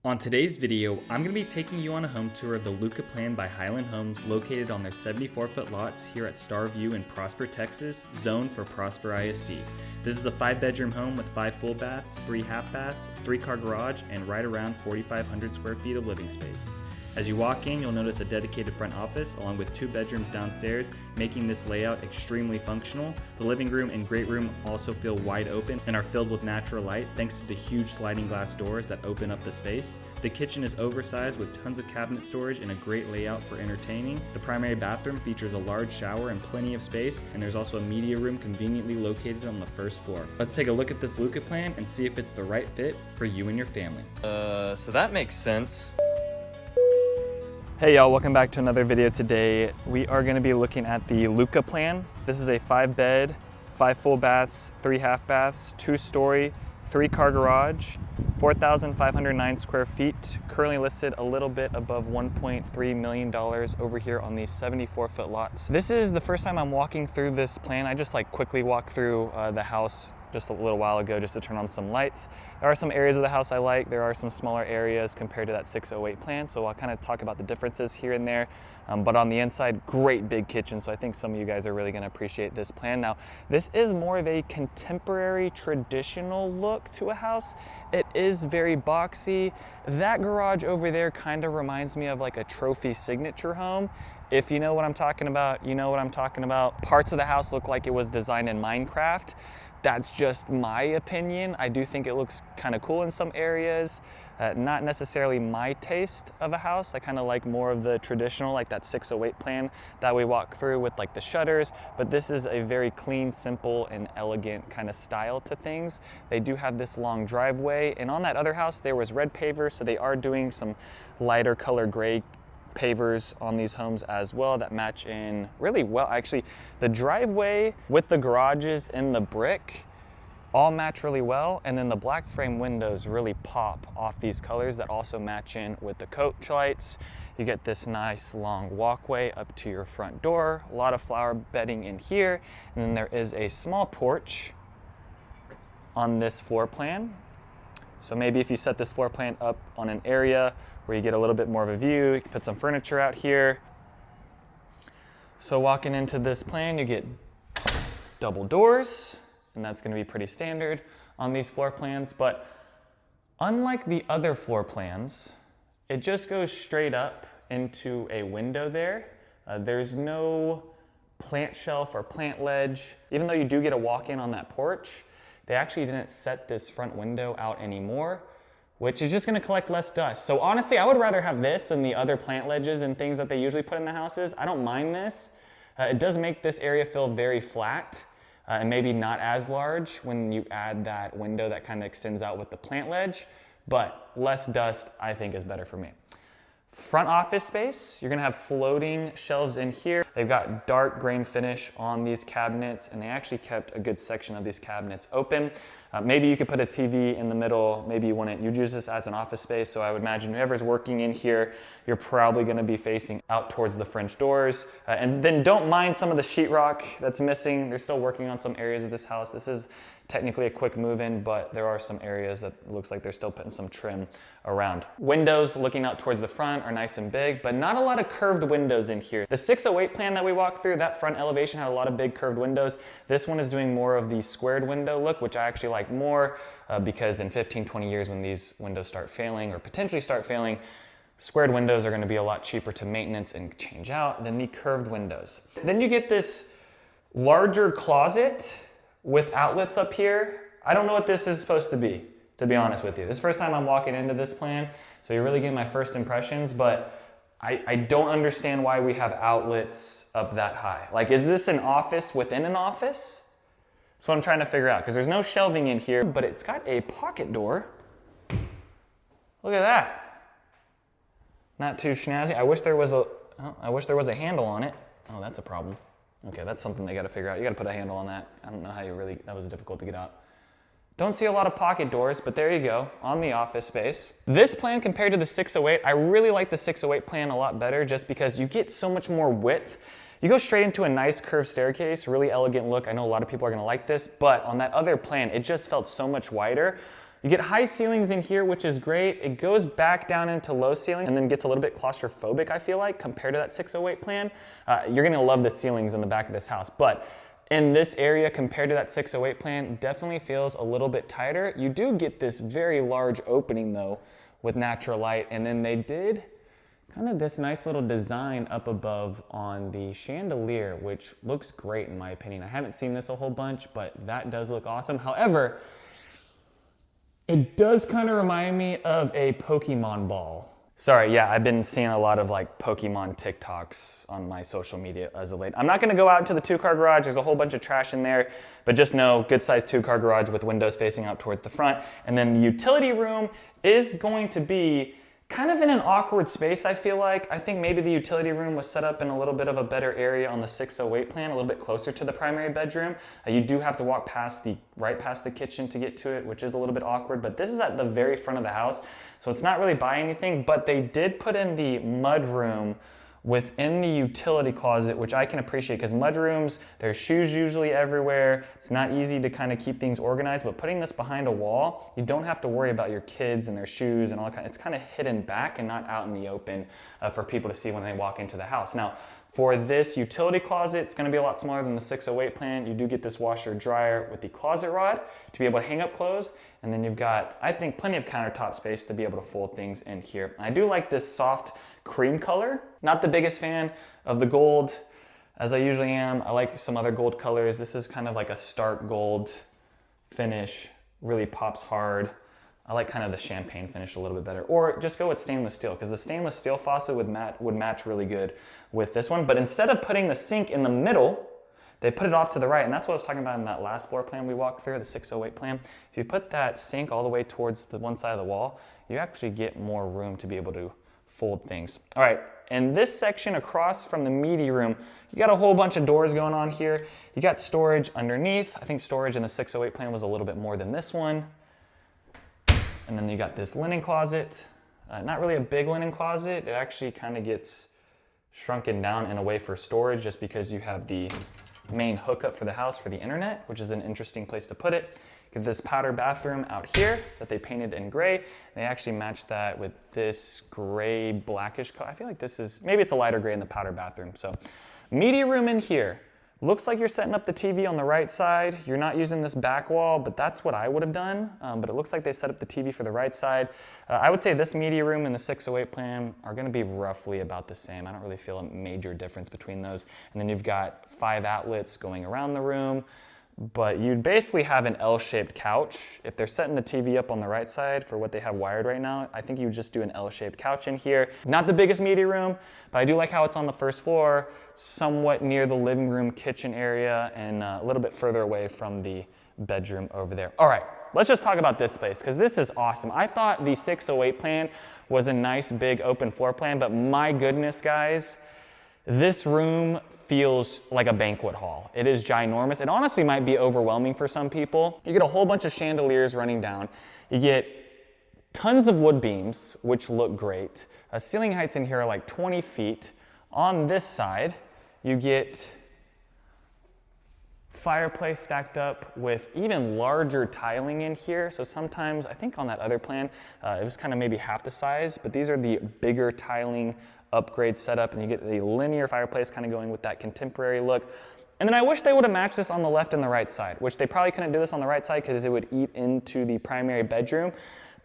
On today's video, I'm going to be taking you on a home tour of the Lucca plan by Highland Homes located on their 74-foot lots here at Starview in Prosper, Texas, zoned for Prosper ISD. This is a 5-bedroom home with 5 full baths, 3 half baths, 3-car garage, and right around 4,500 square feet of living space. As you walk in, you'll notice a dedicated front office along with 2 bedrooms downstairs, making this layout extremely functional. The living room and great room also feel wide open and are filled with natural light thanks to the huge sliding glass doors that open up the space. The kitchen is oversized with tons of cabinet storage and a great layout for entertaining. The primary bathroom features a large shower and plenty of space, and there's also a media room conveniently located on the first floor. Let's take a look at this Lucca plan and see if it's the right fit for you and your family. So that makes sense. Hey y'all, welcome back to another video today. We are going to be looking at the Lucca plan. This is a 5-bed, 5 full baths, 3 half baths, 2-story, 3-car garage, 4,509 square feet, currently listed a little bit above $1.3 million over here on these 74-foot lots. This is the first time I'm walking through this plan. I just quickly walked through the house just a little while ago just to turn on some lights. There are some areas of the house I like. There are some smaller areas compared to that 608 plan, so I'll kind of talk about the differences here and there. But on the inside, great big kitchen, so I think some of you guys are really going to appreciate this plan. Now, this is more of a contemporary, traditional look to a house. It is very boxy. That garage over there kind of reminds me of like a trophy signature home. If you know what I'm talking about, you know what I'm talking about. Parts of the house look like it was designed in Minecraft. That's just my opinion. I do think it looks kind of cool in some areas. Not necessarily my taste of a house. I kind of like more of the traditional, like that 608 plan that we walk through with like the shutters, but this is a very clean, simple, and elegant kind of style to things. They do have this long driveway, and on that other house there was red pavers, so they are doing some lighter color gray pavers on these homes as well that match in really well. Actually, the driveway with the garages and the brick all match really well, and then the black frame windows really pop off these colors that also match in with the coach lights. You get this nice long walkway up to your front door, a lot of flower bedding in here, and then there is a small porch on this floor plan. So maybe if you set this floor plan up on an area where you get a little bit more of a view, you can put some furniture out here. So walking into this plan, you get double doors, and that's going to be pretty standard on these floor plans. But unlike the other floor plans, it just goes straight up into a window there. There's no plant shelf or plant ledge. Even though you do get a walk-in on that porch, they actually didn't set this front window out anymore, which is just gonna collect less dust. So honestly, I would rather have this than the other plant ledges and things that they usually put in the houses. I don't mind this. It does make this area feel very flat and maybe not as large when you add that window that kind of extends out with the plant ledge, but less dust I think is better for me. Front office space, you're gonna have floating shelves in here. They've got dark grain finish on these cabinets, and they actually kept a good section of these cabinets open. Maybe you could put a TV in the middle. Maybe you'd use this as an office space. So I would imagine whoever's working in here, you're probably gonna be facing out towards the French doors. And then don't mind some of the sheetrock that's missing. They're still working on some areas of this house. This is technically a quick move-in, but there are some areas that looks like they're still putting some trim around. Windows looking out towards the front are nice and big, but not a lot of curved windows in here. The 608 plan that we walked through, that front elevation had a lot of big curved windows. This one is doing more of the squared window look, which I actually like more because in 15, 20 years when these windows start failing or potentially start failing, squared windows are gonna be a lot cheaper to maintenance and change out than the curved windows. Then you get this larger closet with outlets up here. I don't know what this is supposed to be honest with you. This is the first time I'm walking into this plan, so you're really getting my first impressions, but I don't understand why we have outlets up that high. Like, is this an office within an office? That's what I'm trying to figure out, because there's no shelving in here, but it's got a pocket door. Look at that. Not too snazzy. I wish there was a handle on it. Oh, that's a problem. Okay, that's something they gotta figure out. You gotta put a handle on that. I don't know how that was difficult to get out. Don't see a lot of pocket doors, but there you go, on the office space. This plan compared to the 608, I really like the 608 plan a lot better just because you get so much more width. You go straight into a nice curved staircase, really elegant look. I know a lot of people are gonna like this, but on that other plan, it just felt so much wider. You get high ceilings in here, which is great. It goes back down into low ceiling and then gets a little bit claustrophobic, I feel like, compared to that 608 plan. You're gonna love the ceilings in the back of this house, but in this area compared to that 608 plan, definitely feels a little bit tighter. You do get this very large opening though with natural light, and then they did kind of this nice little design up above on the chandelier, which looks great in my opinion. I haven't seen this a whole bunch, but that does look awesome. However, it does kind of remind me of a Pokemon ball. Sorry, yeah, I've been seeing a lot of like Pokemon TikToks on my social media as of late. I'm not gonna go out into the 2-car garage. There's a whole bunch of trash in there, but just know, good sized 2-car garage with windows facing out towards the front. And then the utility room is going to be kind of in an awkward space, I feel like. I think maybe the utility room was set up in a little bit of a better area on the 608 plan, a little bit closer to the primary bedroom. You do have to walk right past the kitchen to get to it, which is a little bit awkward, but this is at the very front of the house, so it's not really by anything, but they did put in the mud room within the utility closet, which I can appreciate because mud rooms, there's shoes usually everywhere. It's not easy to kind of keep things organized, but putting this behind a wall, you don't have to worry about your kids and their shoes and all that kind of, it's kind of hidden back and not out in the open for people to see when they walk into the house. Now, for this utility closet, it's gonna be a lot smaller than the 608 plan. You do get this washer dryer with the closet rod to be able to hang up clothes. And then you've got, I think, plenty of countertop space to be able to fold things in here. I do like this soft cream color. Not the biggest fan of the gold, as I usually am. I like some other gold colors. This is kind of like a stark gold finish, really pops hard. I like kind of the champagne finish a little bit better. Or just go with stainless steel, because the stainless steel faucet would match really good with this one. But instead of putting the sink in the middle, they put it off to the right, and that's what I was talking about in that last floor plan we walked through, the 608 plan. If you put that sink all the way towards the one side of the wall, you actually get more room to be able to fold things. All right, in this section across from the meaty room, you got a whole bunch of doors going on here. You got storage underneath. I think storage in the 608 plan was a little bit more than this one. And then you got this linen closet. Not really a big linen closet. It actually kind of gets shrunken down in a way for storage just because you have the main hookup for the house for the internet, which is an interesting place to put it. Get this powder bathroom out here that they painted in gray. They actually matched that with this gray blackish color. I feel like this is, maybe it's a lighter gray in the powder bathroom. So media room in here. Looks like you're setting up the TV on the right side. You're not using this back wall, but that's what I would have done. But it looks like they set up the TV for the right side. I would say this media room and the 608 plan are gonna be roughly about the same. I don't really feel a major difference between those. And then you've got 5 outlets going around the room, but you'd basically have an L-shaped couch. If they're setting the TV up on the right side for what they have wired right now, I think you would just do an L-shaped couch in here. Not the biggest media room, but I do like how it's on the first floor, somewhat near the living room, kitchen area, and a little bit further away from the bedroom over there. All right, let's just talk about this space, because this is awesome. I thought the 608 plan was a nice big open floor plan, but my goodness, guys, this room feels like a banquet hall. It is ginormous. It honestly might be overwhelming for some people. You get a whole bunch of chandeliers running down. You get tons of wood beams, which look great. Ceiling heights in here are like 20 feet. On this side, you get fireplace stacked up with even larger tiling in here. So sometimes, I think on that other plan, it was kind of maybe half the size, but these are the bigger tiling upgrade setup, and you get the linear fireplace kind of going with that contemporary look. And then I wish they would have matched this on the left and the right side, which they probably couldn't do this on the right side because it would eat into the primary bedroom.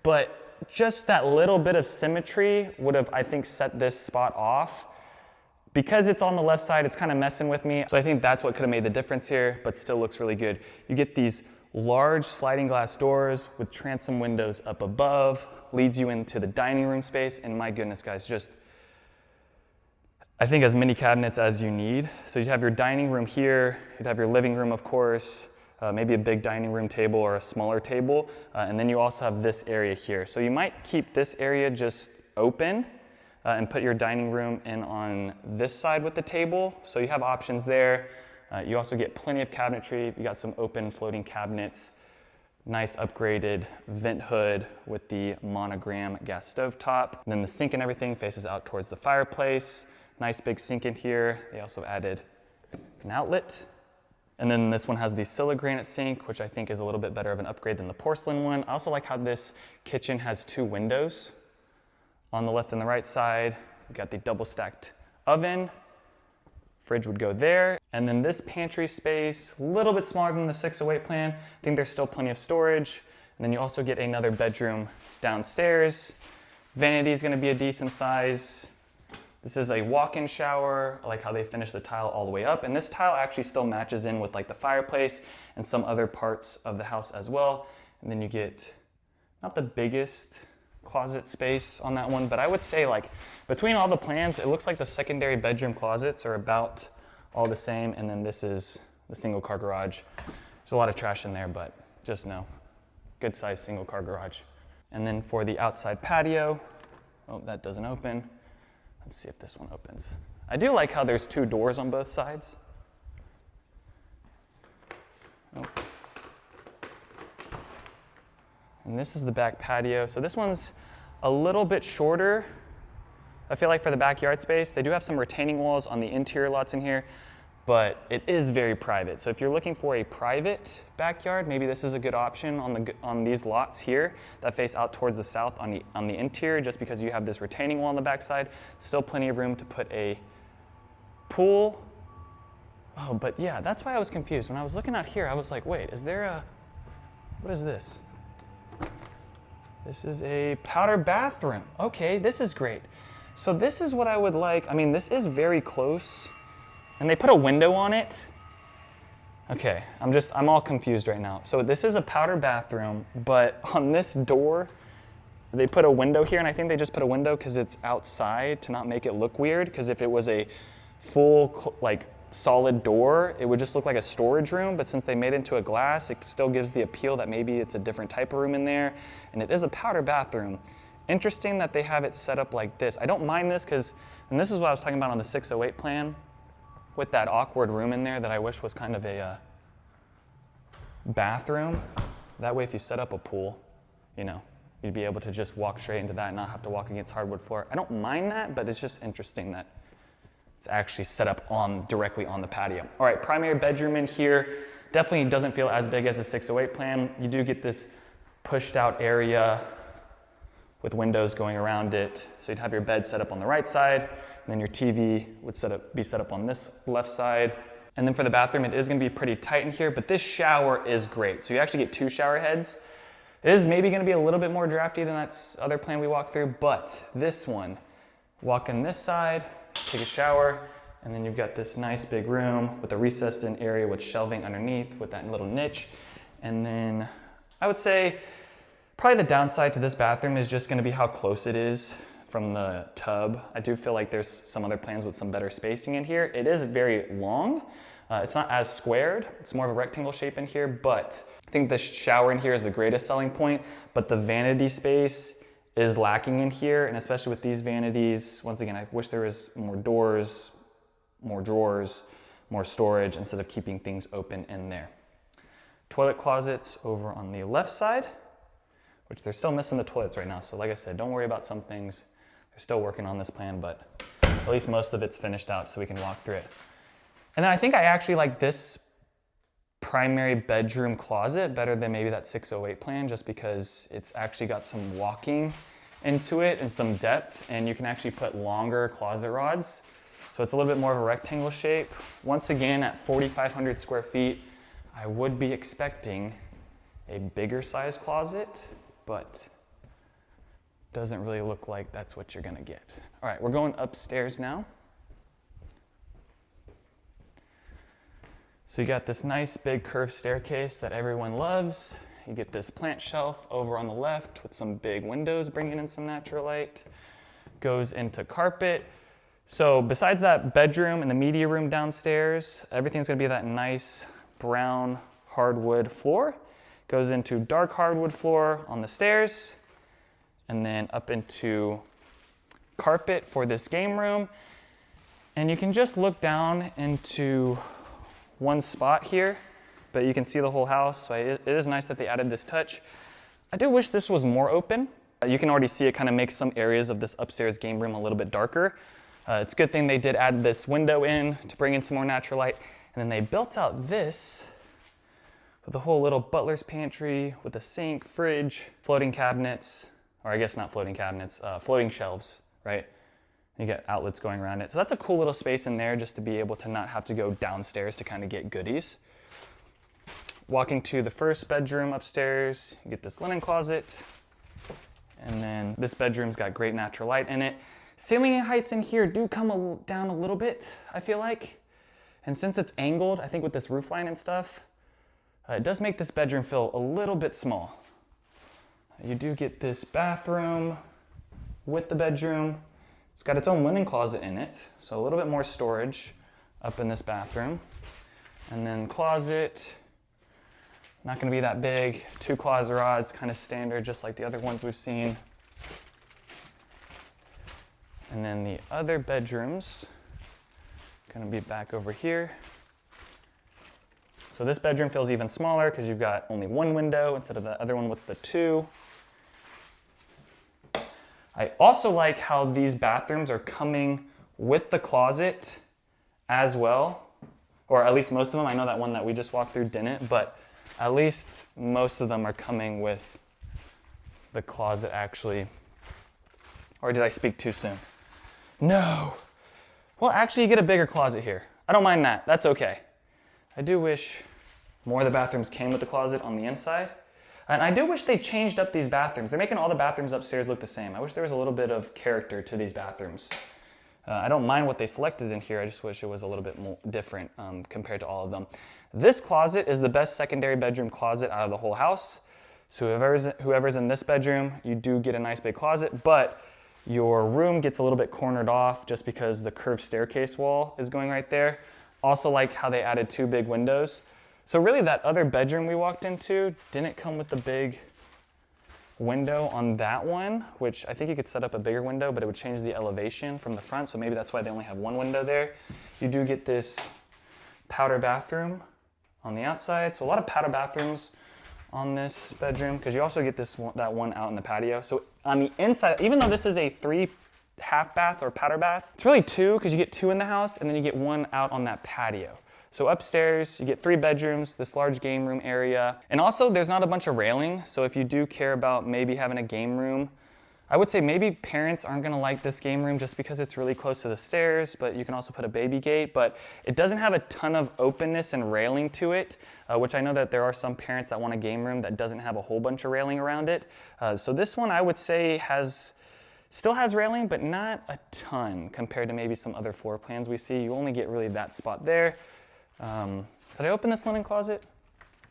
But just that little bit of symmetry would have, I think, set this spot off. Because it's on the left side, it's kind of messing with me. So I think that's what could have made the difference here, but still looks really good. You get these large sliding glass doors with transom windows up above, leads you into the dining room space, and my goodness, guys, just I think as many cabinets as you need. So you have your dining room here, you'd have your living room, of course, maybe a big dining room table or a smaller table, and then you also have this area here. So you might keep this area just open and put your dining room in on this side with the table. So you have options there. You also get plenty of cabinetry. You got some open floating cabinets, nice upgraded vent hood with the monogram gas stove top. And then the sink and everything faces out towards the fireplace. Nice big sink in here. They also added an outlet. And then this one has the Silla granite sink, which I think is a little bit better of an upgrade than the porcelain one. I also like how this kitchen has 2 windows on the left and the right side. We've got the double stacked oven. Fridge would go there. And then this pantry space, a little bit smaller than the 608 plan. I think there's still plenty of storage. And then you also get another bedroom downstairs. Vanity is gonna be a decent size. This is a walk-in shower. I like how they finished the tile all the way up. And this tile actually still matches in with like the fireplace and some other parts of the house as well. And then you get not the biggest closet space on that one, but I would say like between all the plans, it looks like the secondary bedroom closets are about all the same. And then this is the single car garage. There's a lot of trash in there, but just know, good size single car garage. And then for the outside patio, oh, that doesn't open. Let's see if this one opens. I do like how there's 2 doors on both sides. Oh. And this is the back patio. So this one's a little bit shorter. I feel like for the backyard space, they do have some retaining walls on the interior lots in here, but it is very private. So if you're looking for a private backyard, maybe this is a good option on these lots here that face out towards the south on the interior, just because you have this retaining wall on the backside. Still plenty of room to put a pool. Oh, but yeah, that's why I was confused. When I was looking out here, I was like, wait, is there a, what is this? This is a powder bathroom. Okay, this is great. So this is what I would like. I mean, this is very close. And they put a window on it. Okay, I'm all confused right now. So this is a powder bathroom, but on this door, they put a window here, and I think they just put a window because it's outside to not make it look weird, because if it was a full, like, solid door, it would just look like a storage room, but since they made it into a glass, it still gives the appeal that maybe it's a different type of room in there, and it is a powder bathroom. Interesting that they have it set up like this. I don't mind this because, and this is what I was talking about on the 608 plan, with that awkward room in there that I wish was kind of a bathroom. That way if you set up a pool, you know, you'd be able to just walk straight into that and not have to walk against hardwood floor. I don't mind that, but it's just interesting that it's actually set up directly on the patio. All right, primary bedroom in here. Definitely doesn't feel as big as the 608 plan. You do get this pushed out area with windows going around it. So you'd have your bed set up on the right side, and then your TV would be set up on this left side. And then for the bathroom, it is gonna be pretty tight in here, but this shower is great. So you actually get 2 shower heads. It is maybe gonna be a little bit more drafty than that other plan we walked through, but this one, walk in this side, take a shower, and then you've got this nice big room with a recessed in area with shelving underneath with that little niche. And then I would say probably the downside to this bathroom is just gonna be how close it is from the tub. I do feel like there's some other plans with some better spacing in here. It is very long. It's not as squared. It's more of a rectangle shape in here, but I think the shower in here is the greatest selling point, but the vanity space is lacking in here, and especially with these vanities, once again, I wish there was more doors, more drawers, more storage instead of keeping things open in there. Toilet closets over on the left side, which they're still missing the toilets right now. So like I said, don't worry about some things. They're still working on this plan, but at least most of it's finished out so we can walk through it. And then I think I actually like this primary bedroom closet better than maybe that 608 plan, just because it's actually got some walking into it and some depth, and you can actually put longer closet rods. So it's a little bit more of a rectangle shape. Once again, at 4,500 square feet, I would be expecting a bigger size closet, but doesn't really look like that's what you're gonna get. All right, we're going upstairs now. So you got this nice big curved staircase that everyone loves. You get this plant shelf over on the left with some big windows bringing in some natural light. Goes into carpet. So besides that bedroom and the media room downstairs, everything's gonna be that nice brown hardwood floor. Goes into dark hardwood floor on the stairs, and then up into carpet for this game room. And you can just look down into one spot here, but you can see the whole house. So it is nice that they added this touch. I do wish this was more open. You can already see it kind of makes some areas of this upstairs game room a little bit darker. It's a good thing they did add this window in to bring in some more natural light. And then they built out this with a whole little butler's pantry with a sink, fridge, floating cabinets, or I guess not floating cabinets, floating shelves, right? You get outlets going around it. So that's a cool little space in there just to be able to not have to go downstairs to kind of get goodies. Walking to the first bedroom upstairs, you get this linen closet. And then this bedroom's got great natural light in it. Ceiling heights in here do come down a little bit, I feel like. And since it's angled, I think with this roof line and stuff, it does make this bedroom feel a little bit small. You do get this bathroom with the bedroom. It's got its own linen closet in it, so a little bit more storage up in this bathroom. And then closet, not gonna be that big. 2 closet rods, kind of standard, just like the other ones we've seen. And then the other bedrooms, gonna be back over here. So this bedroom feels even smaller because you've got only 1 window instead of the other one with the 2. I also like how these bathrooms are coming with the closet as well, or at least most of them. I know that one that we just walked through didn't, but at least most of them are coming with the closet actually. Or did I speak too soon? No. Well, actually you get a bigger closet here. I don't mind that, that's okay. I do wish more of the bathrooms came with the closet on the inside. And I do wish they changed up these bathrooms. They're making all the bathrooms upstairs look the same. I wish there was a little bit of character to these bathrooms. I don't mind what they selected in here. I just wish it was a little bit more different compared to all of them. This closet is the best secondary bedroom closet out of the whole house. So whoever's in this bedroom, you do get a nice big closet, but your room gets a little bit cornered off just because the curved staircase wall is going right there. Also like how they added 2 big windows. So really that other bedroom we walked into didn't come with the big window on that one, which I think you could set up a bigger window, but it would change the elevation from the front. So maybe that's why they only have 1 window there. You do get this powder bathroom on the outside. So a lot of powder bathrooms on this bedroom, because you also get that one out in the patio. So on the inside, even though this is a 3 half bath or powder bath, it's really 2 because you get 2 in the house and then you get 1 out on that patio. So upstairs, you get 3 bedrooms, this large game room area. And also there's not a bunch of railing. So if you do care about maybe having a game room, I would say maybe parents aren't gonna like this game room just because it's really close to the stairs, but you can also put a baby gate, but it doesn't have a ton of openness and railing to it, which I know that there are some parents that want a game room that doesn't have a whole bunch of railing around it. So this one I would say still has railing, but not a ton compared to maybe some other floor plans we see. You only get really that spot there. Did I open this linen closet?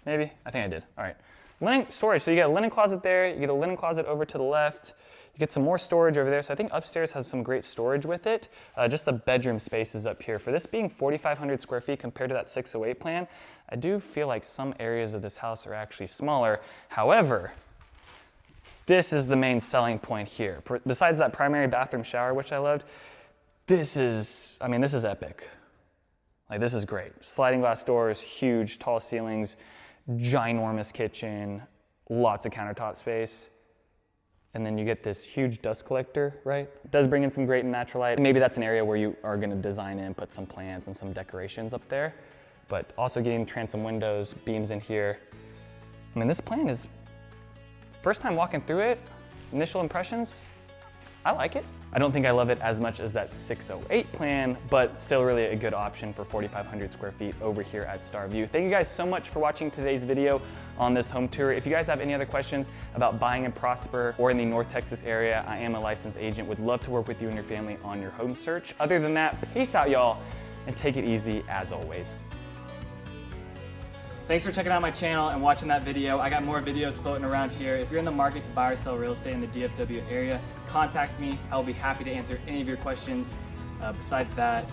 Maybe, I think I did, all right. Linen storage, so you get a linen closet there, you get a linen closet over to the left, you get some more storage over there. So I think upstairs has some great storage with it. Just the bedroom spaces up here. For this being 4,500 square feet compared to that 608 plan, I do feel like some areas of this house are actually smaller. However, this is the main selling point here. Besides that primary bathroom shower, which I loved, this is epic. Like, this is great. Sliding glass doors, huge, tall ceilings, ginormous kitchen, lots of countertop space. And then you get this huge dust collector, right? It does bring in some great natural light. Maybe that's an area where you are gonna design in, put some plants and some decorations up there. But also getting transom windows, beams in here. I mean, this plan is, first time walking through it, initial impressions, I like it. I don't think I love it as much as that 608 plan, but still really a good option for 4,500 square feet over here at Starview. Thank you guys so much for watching today's video on this home tour. If you guys have any other questions about buying in Prosper or in the North Texas area, I am a licensed agent. Would love to work with you and your family on your home search. Other than that, peace out, y'all, and take it easy as always. Thanks for checking out my channel and watching that video. I got more videos floating around here. If you're in the market to buy or sell real estate in the DFW area, contact me. I'll be happy to answer any of your questions. Besides that,